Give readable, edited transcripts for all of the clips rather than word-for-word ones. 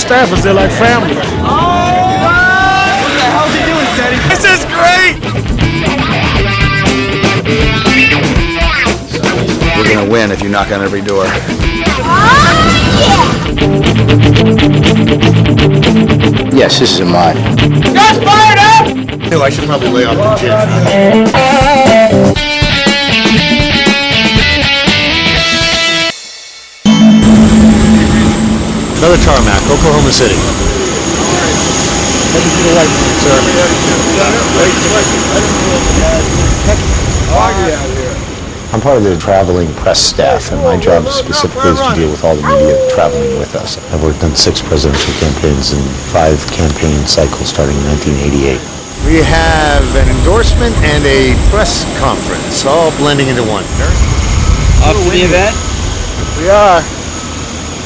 staff is they're like family. What the hell's he doing, Steady? This is great! We're gonna win if you knock on every door. Yes, this is a mod. Shots fired up! No, I should probably lay off the gym. Another tarmac, Oklahoma City. Heading to the right, sir. I'm part of the traveling press staff, and my job specifically is to deal with all the media traveling with us. I've worked on 6 presidential campaigns and 5 campaign cycles starting in 1988. We have an endorsement and a press conference, all blending into one. Off to the event? We are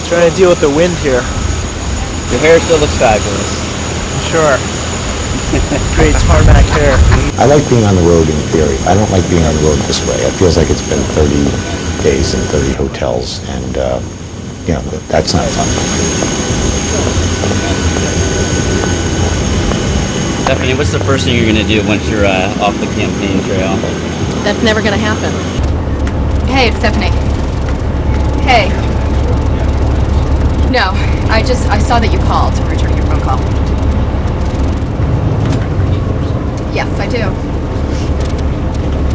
trying to deal with the wind here. Your hair still looks fabulous. Sure. Great tarmac hair. I like being on the road in theory. I don't like being on the road this way. It feels like it's been 30 days in 30 hotels, and that's not fun. Stephanie, what's the first thing you're going to do once you're off the campaign trail? That's never gonna happen. Hey, it's Stephanie. Hey. No, I saw that you called. I'm returning your phone call. Yes, I do.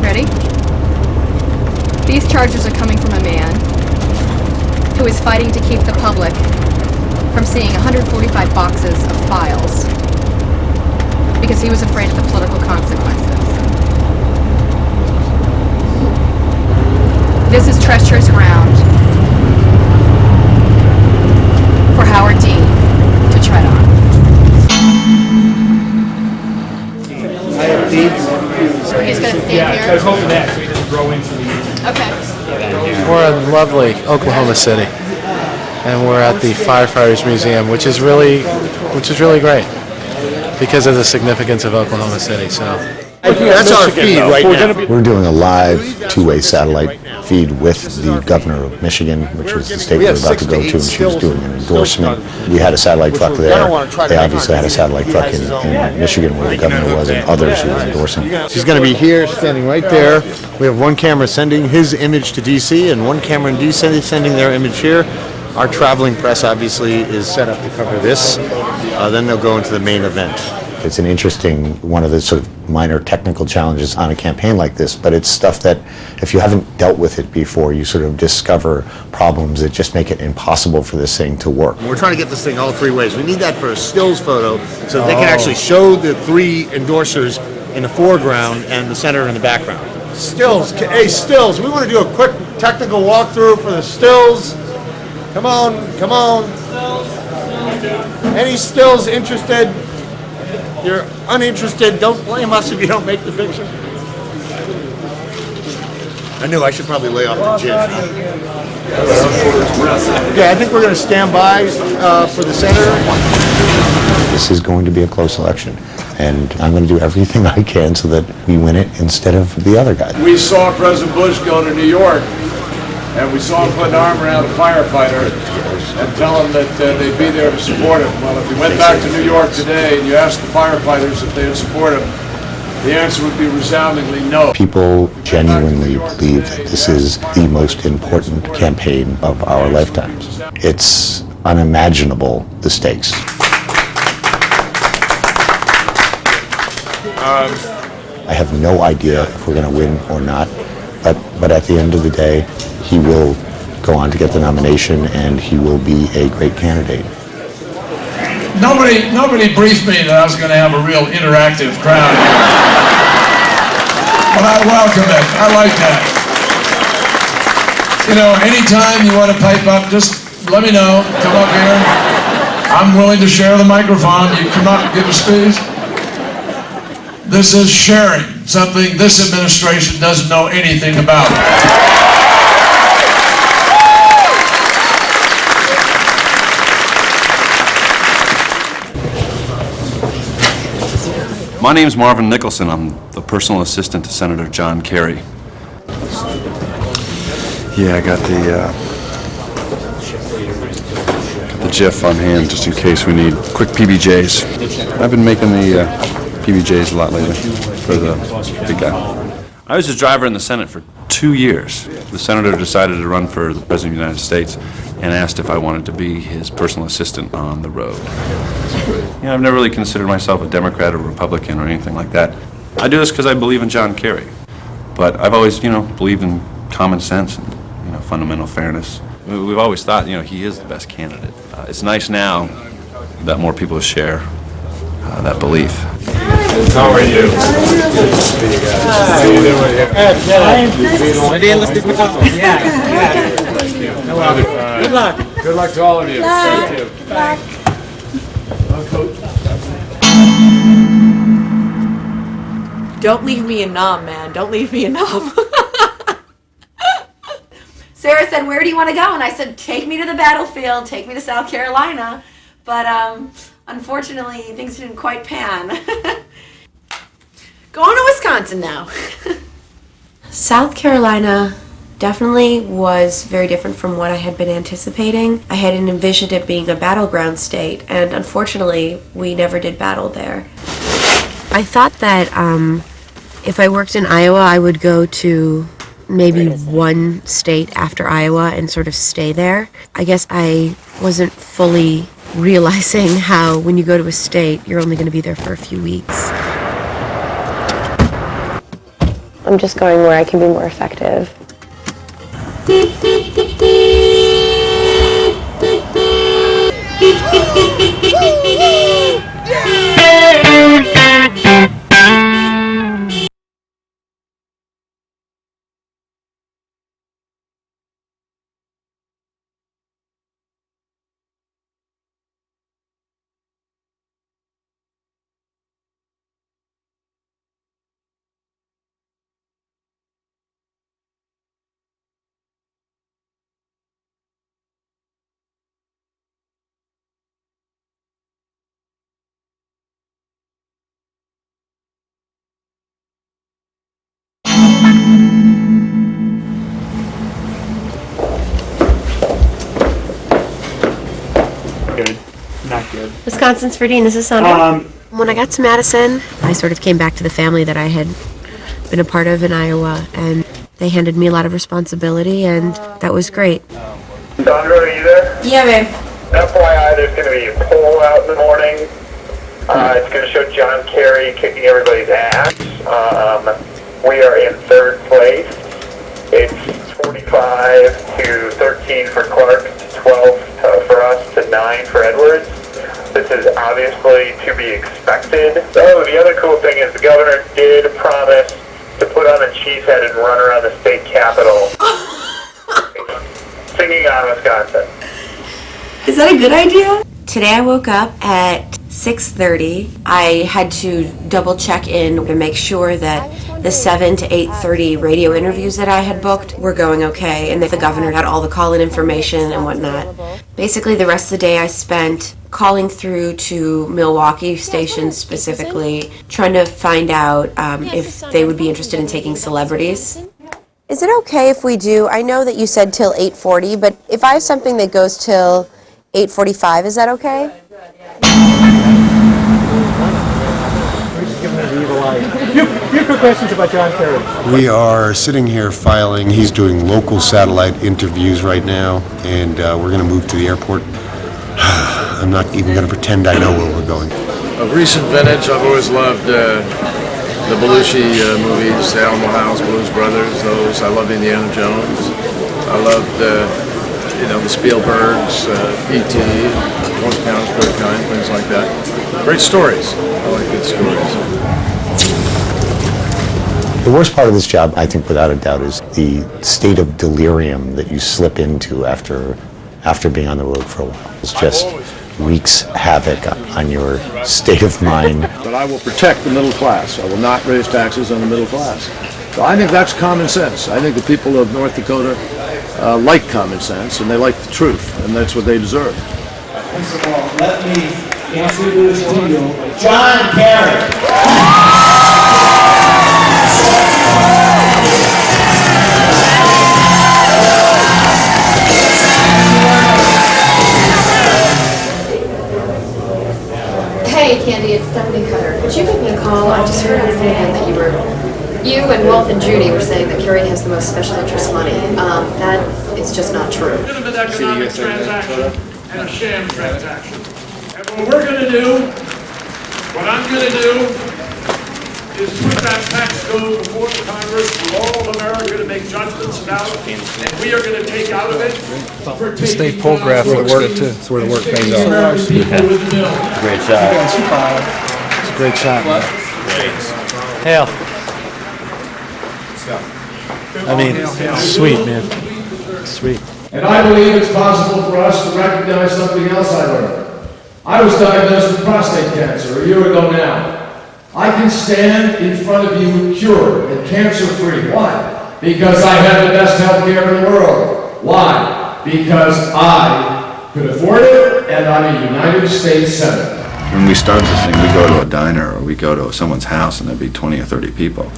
Ready? These charges are coming from a man who is fighting to keep the public from seeing 145 boxes of files because he was afraid of the political consequences. This is treacherous ground for Howard Dean to tread on. He's going to stand here? I was hoping that so he doesn't grow into the... Okay. We're in lovely Oklahoma City, and we're at the Firefighters Museum, which is really great because of the significance of Oklahoma City. So that's our feed right now. We're doing a live 2-way satellite feed with the governor of Michigan, which was the state we were about to go to, and she was doing an endorsement. We had a satellite truck there. They obviously had a satellite truck in Michigan where the governor was and others who were endorsing. She's going to be here, standing right there. We have one camera sending his image to D.C. and one camera in D.C. sending their image here. Our traveling press obviously is set up to cover this. Then they'll go into the main event. It's an interesting, one of the sort of minor technical challenges on a campaign like this, but it's stuff that if you haven't dealt with it before, you sort of discover problems that just make it impossible for this thing to work. We're trying to get this thing all 3 ways. We need that for a stills photo so they can actually show the 3 endorsers in the foreground and the center in the background. Stills, hey Stills, we want to do a quick technical walkthrough for the stills. Come on, come on. Any stills interested? If you're uninterested, don't blame us if you don't make the picture. I knew I should probably lay off the gym. Okay, I think we're going to stand by for the senator. This is going to be a close election, and I'm going to do everything I can so that we win it instead of the other guy. We saw President Bush go to New York, and we saw him put an arm around a firefighter and tell him that they'd be there to support him. Well, if you went back to New York today and you asked the firefighters if they would support him, the answer would be resoundingly no. People genuinely believe that this is the most important campaign of our lifetimes. It's unimaginable, the stakes. I have no idea if we're going to win or not, but at the end of the day, he will go on to get the nomination, and he will be a great candidate. Nobody briefed me that I was going to have a real interactive crowd here. But I welcome it. I like that. You know, anytime you want to pipe up, just let me know. Come up here. I'm willing to share the microphone. You come up and give a speech. This is sharing, something this administration doesn't know anything about. My name's Marvin Nicholson. I'm the personal assistant to Senator John Kerry. Yeah, I got the jiff on hand just in case we need quick PBJs. I've been making the PBJs a lot lately for the big guy. I was a driver in the Senate for 2 years. The senator decided to run for the President of the United States and asked if I wanted to be his personal assistant on the road. You know, I've never really considered myself a Democrat or Republican or anything like that. I do this because I believe in John Kerry. But I've always, believed in common sense and, fundamental fairness. We've always thought, he is the best candidate. It's nice now that more people share that belief. How are you? Good to see you guys. How you doing here? Good luck. Good luck to all of you. Thank you. Don't leave me in numb, man. Don't leave me in numb. Sarah said, "Where do you want to go?" And I said, "Take me to the battlefield. Take me to South Carolina." But unfortunately, things didn't quite pan. Going to Wisconsin now. South Carolina definitely was very different from what I had been anticipating. I had envisioned it being a battleground state, and unfortunately, we never did battle there. I thought that if I worked in Iowa, I would go to maybe one state after Iowa and sort of stay there. I guess I wasn't fully realizing how when you go to a state, you're only going to be there for a few weeks. I'm just going where I can be more effective. Good. Not good. Wisconsin's for Dean. This is Sandra. When I got to Madison, I sort of came back to the family that I had been a part of in Iowa, and they handed me a lot of responsibility, and that was great. Sandra, are you there? Yeah, babe. FYI, there's going to be a poll out in the morning. It's going to show John Kerry kicking everybody's ass. We are in third place. It's 45-13 for Clark, 12 for us to 9 for Edwards. This is obviously to be expected. Oh, the other cool thing is the governor did promise to put on a cheese head and run around the state capitol singing on Wisconsin. Is that a good idea? Today I woke up at 6:30. I had to double check in to make sure that the 7 to 8:30 radio interviews that I had booked were going okay, and that the governor had all the call-in information and whatnot. Basically, the rest of the day I spent calling through to Milwaukee stations specifically, trying to find out if they would be interested in taking celebrities. Is it okay if we do, I know that you said till 8:40, but if I have something that goes till 8:45, is that okay? Few quick questions about John Kerry. We are sitting here filing. He's doing local satellite interviews right now, and we're going to move to the airport. I'm not even going to pretend I know where we're going. Of recent vintage, I've always loved the Belushi movies, the Alamo House, Blues Brothers, those. I love Indiana Jones. I loved, the Spielbergs, E.T., Most Counts, Third Kind, things like that. Great stories. I like good stories. The worst part of this job, I think, without a doubt, is the state of delirium that you slip into after being on the road for a while. It just wreaks havoc on your state of mind. But I will protect the middle class. I will not raise taxes on the middle class. So I think that's common sense. I think the people of North Dakota like common sense, and they like the truth, and that's what they deserve. First of all, let me introduce to you John Kerry. Hey, Candy, it's Stephanie Cutter. Could you give me a call? I just heard on the fan that you and Wolf and Judy were saying that Kerry has the most special interest money. That is just not true. Legitimate economic transaction and a sham transaction. And what I'm going to do is put that tax code before the Congress for all of America to make judgments about, and we are going to take out of it for State poll graph looks good too. That's where the work pays off. Great shot. It's a great shot, man. Hell. I mean, sweet, man. Sweet. And I believe it's possible for us to recognize something else I learned. I was diagnosed with prostate cancer a year ago now. I can stand in front of you cured and cancer-free. Why? Because I have the best health care in the world. Why? Because I could afford it, and I'm a United States Senator. When we start this thing, we go to a diner or we go to someone's house and there'd be 20 or 30 people.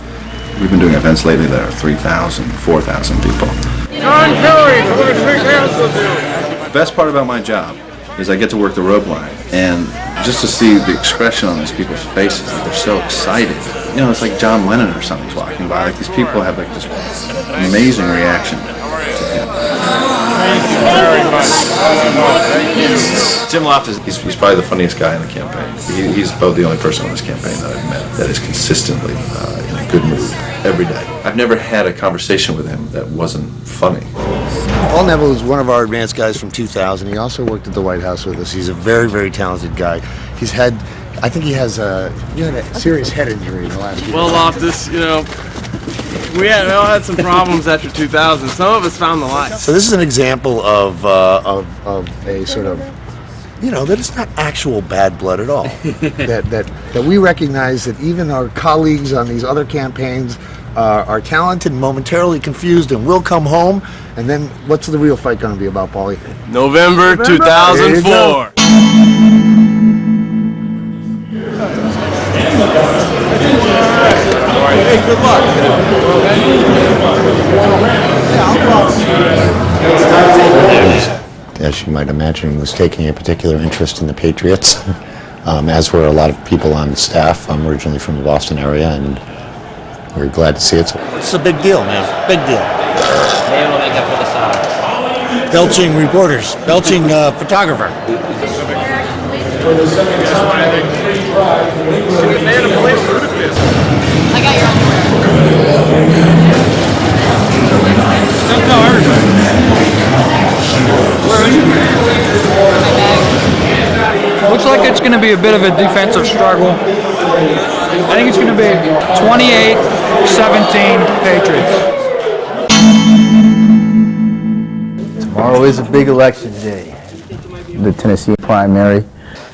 We've been doing events lately that are 3,000, 4,000 people. John Kerry, come on, shake hands with you. The best part about my job is I get to work the rope line, and just to see the expression on these people's faces, like they're so excited. You know, it's like John Lennon or something's walking by. Like these people have like this amazing reaction to him. Jim Loftus, he's probably the funniest guy in the campaign. He's about the only person on this campaign that I've met that is consistently in a good mood every day. I've never had a conversation with him that wasn't funny. Paul Neville is one of our advanced guys from 2000. He also worked at the White House with us. He's a very, very talented guy. He's had, I think he has you had a serious head injury in the last few Well, Loftus, you know, we all had some problems after 2000. Some of us found the light. So this is an example of a sort of, you know, that it's not actual bad blood at all. that we recognize that even our colleagues on these other campaigns are talented, momentarily confused, and will come home. And then what's the real fight going to be about, Paulie? November 2004. Hey, good luck. As you might imagine, was taking a particular interest in the Patriots, as were a lot of people on the staff. I'm originally from the Boston area, and we're glad to see it. It's a big deal, man. Big deal. Maybe we'll make up for the song. Belching reporters, belching photographer. I got your underwear. Don't tell everybody. My bag. Looks like it's going to be a bit of a defensive struggle. I think it's going to be 28-17 Patriots. Tomorrow is a big election day. The Tennessee primary.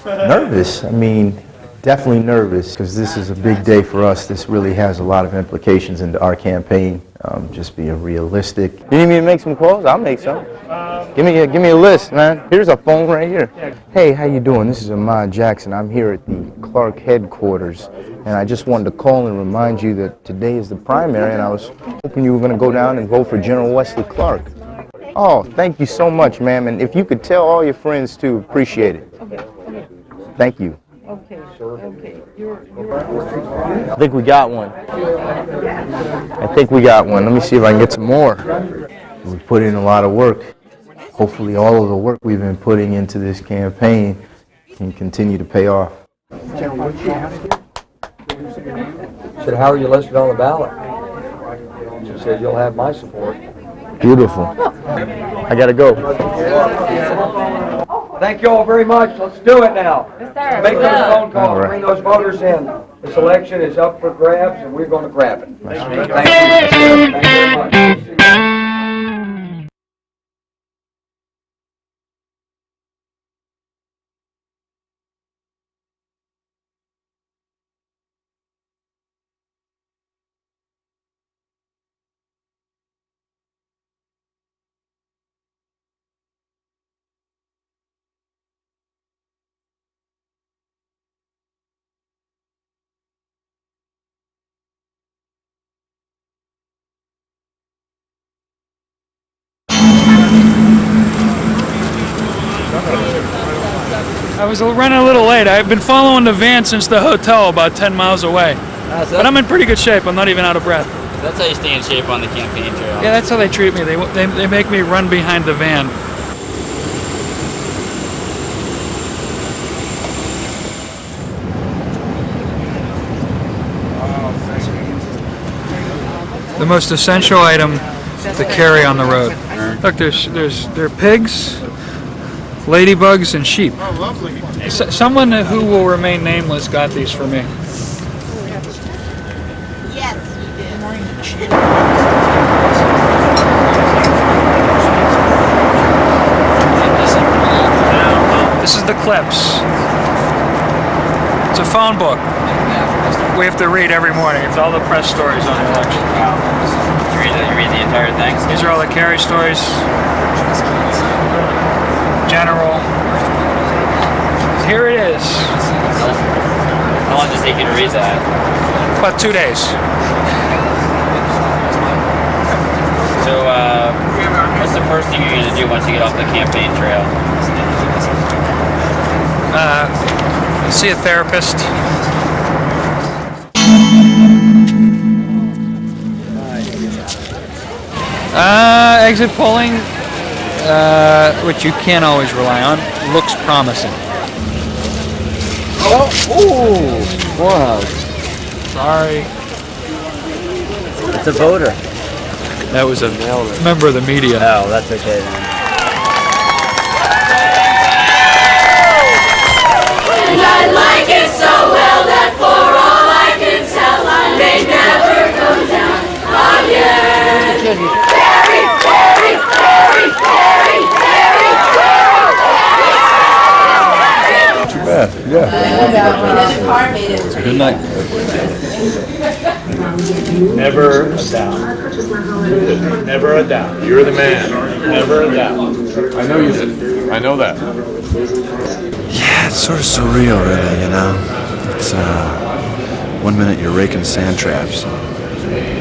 Nervous. I mean, definitely nervous because this is a big day for us. This really has a lot of implications into our campaign. Just being realistic. You need me to make some calls? I'll make some. Give me a list, man. Here's a phone right here. Hey, how you doing? This is Ahmad Jackson. I'm here at the Clark headquarters, and I just wanted to call and remind you that today is the primary, and I was hoping you were going to go down and vote for General Wesley Clark. Oh, thank you so much, ma'am. And if you could tell all your friends to appreciate it. Thank you. Okay. I think we got one. Let me see if I can get some more. We put in a lot of work. Hopefully all of the work we've been putting into this campaign can continue to pay off. Said, how are you listed on the ballot? She said, you'll have my support. Beautiful. I gotta go. Thank you all very much. Let's do it now. Yes, sir. Make those phone calls. All right. Bring those voters in. This election is up for grabs, and we're going to grab it. Thank you. Thank you very much. was running a little late. I've been following the van since the hotel about 10 miles away. But I'm in pretty good shape. I'm not even out of breath. That's how you stay in shape on the campaign trail. Yeah, that's how they treat me. They make me run behind the van. The most essential item to carry on the road. Look, there are pigs, ladybugs, and sheep. Someone who will remain nameless got these for me. This is the clips. It's a phone book. We have to read every morning. It's all the press stories on the election. You read the entire thing? These are all the Kerry stories. General. Here it is. How long does it take you to read that? About 2 days. So, what's the first thing you're going to do once you get off the campaign trail? See a therapist. Exit polling, which you can't always rely on, looks promising. Oh, ooh, wow. Sorry. It's a voter. That was a member of the media. Oh, that's okay then. I like it so well that for all I can tell, I may never come down again. Very, very, very, very, very, very, Too bad. Yeah. very. Good night. Never a doubt. Never a doubt. You're the man. Never a doubt. I know you did. I know that. Yeah, it's sort of surreal, really, you know? It's, 1 minute you're raking sand traps.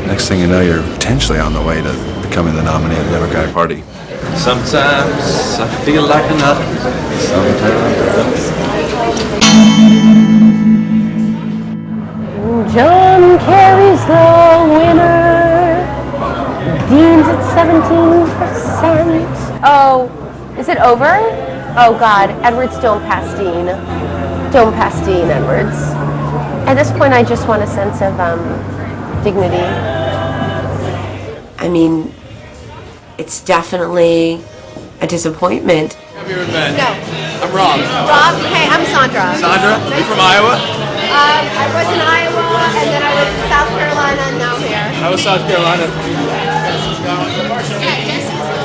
Next thing you know, you're potentially on the way to becoming the nominee of the Democratic Party. Sometimes I feel like a nut. Sometimes John Kerry's the winner. Dean's at 17%. Oh, is it over? Oh God, Edwards don't pass Dean. Don't pass Dean, Edwards. At this point, I just want a sense of dignity. I mean, it's definitely a disappointment. Have you ever met? No. I'm Rob. Rob, hey, I'm Sandra. Sandra, you from Iowa? I was in Iowa, and then I was in South Carolina, and now here. How was South Carolina?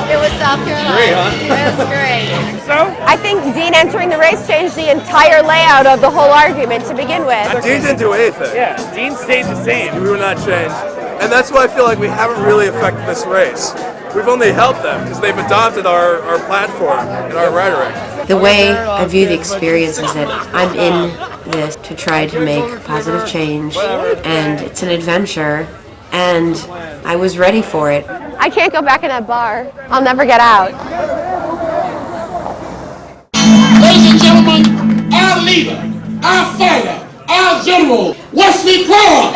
It was South Carolina. Great, huh? It was great. So? I think Dean entering the race changed the entire layout of the whole argument to begin with. Dean didn't do anything. Yeah, Dean stayed the same. We were not changed. And that's why I feel like we haven't really affected this race. We've only helped them because they've adopted our platform and our rhetoric. The way I view the experience is that I'm in this to try to make positive change, and it's an adventure, and I was ready for it. I can't go back in that bar. I'll never get out. Ladies and gentlemen, our leader, our fighter, our general, Wesley Clark.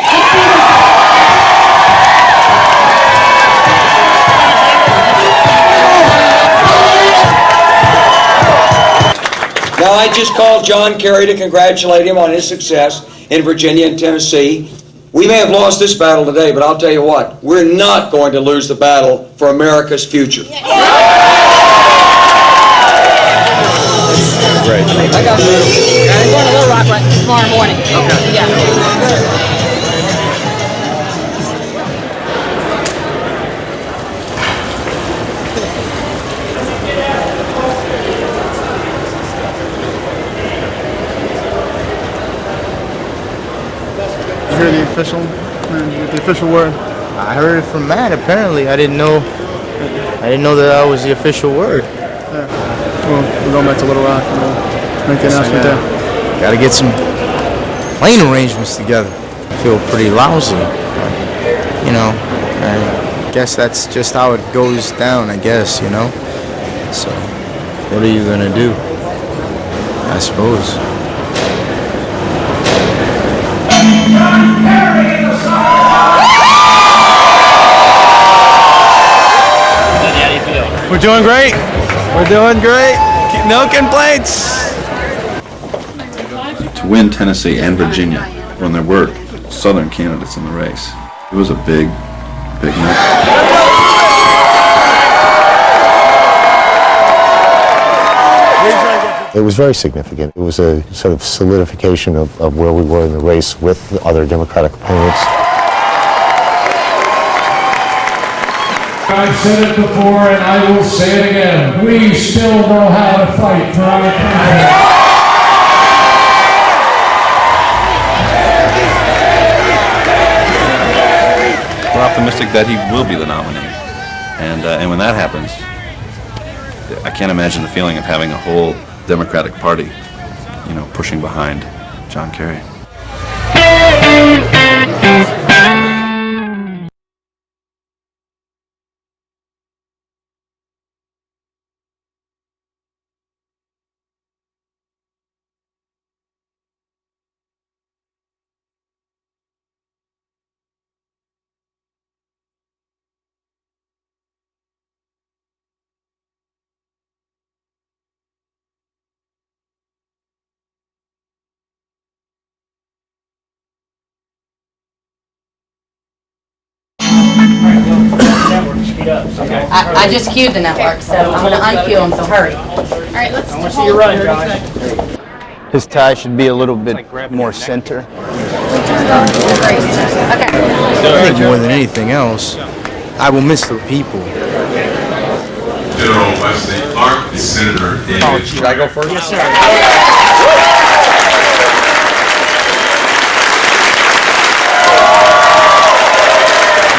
Now, I just called John Kerry to congratulate him on his success in Virginia and Tennessee. We may have lost this battle today, but I'll tell you what, we're not going to lose the battle for America's future. Great. I got you. I'm going to Little Rock tomorrow morning. Okay. Yeah. Hear the official word? I heard it from Matt. Apparently, I didn't know that was the official word. Yeah. Well, we're going back to Little Rock. And we'll make the announcement there. Got to get some plane arrangements together. I feel pretty lousy. But, you know, I guess that's just how it goes down. I guess, you know. So, what are you gonna do? I suppose. We're doing great. We're doing great. No complaints. To win Tennessee and Virginia when there were Southern candidates in the race, it was a big night. It was very significant. It was a sort of solidification of where we were in the race with the other Democratic opponents. I've said it before and I will say it again. We still know how to fight for our country. We're optimistic that he will be the nominee. And when that happens, I can't imagine the feeling of having a whole Democratic Party, pushing behind John Kerry. I just queued the network, so I'm going to unqueue them, so hurry. All right, let's see you run, Josh. His tie should be a little bit more center. I think more than anything else, I will miss the people. General Wesley Clark, the Senator David. Should I go first? Yes, sir.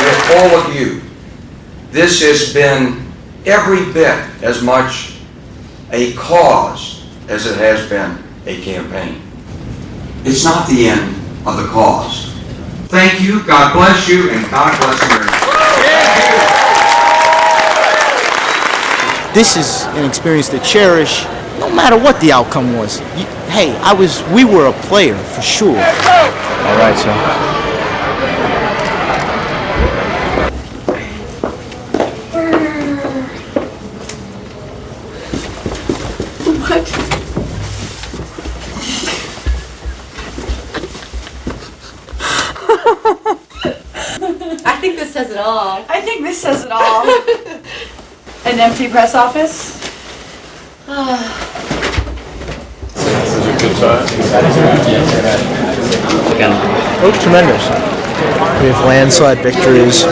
With all of you, this has been every bit as much a cause as it has been a campaign. It's not the end of the cause. Thank you, God bless you, and God bless America. This is an experience to cherish, no matter what the outcome was. Hey, we were a player for sure. All right, sir. I think this says it all. I think this says it all. An empty press office. It was tremendous. We have landslide victories,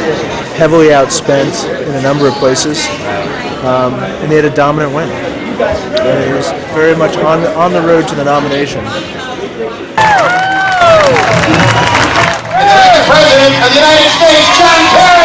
heavily outspent in a number of places, and they had a dominant win. It was very much on the road to the nomination. President of the United States, John Kerry.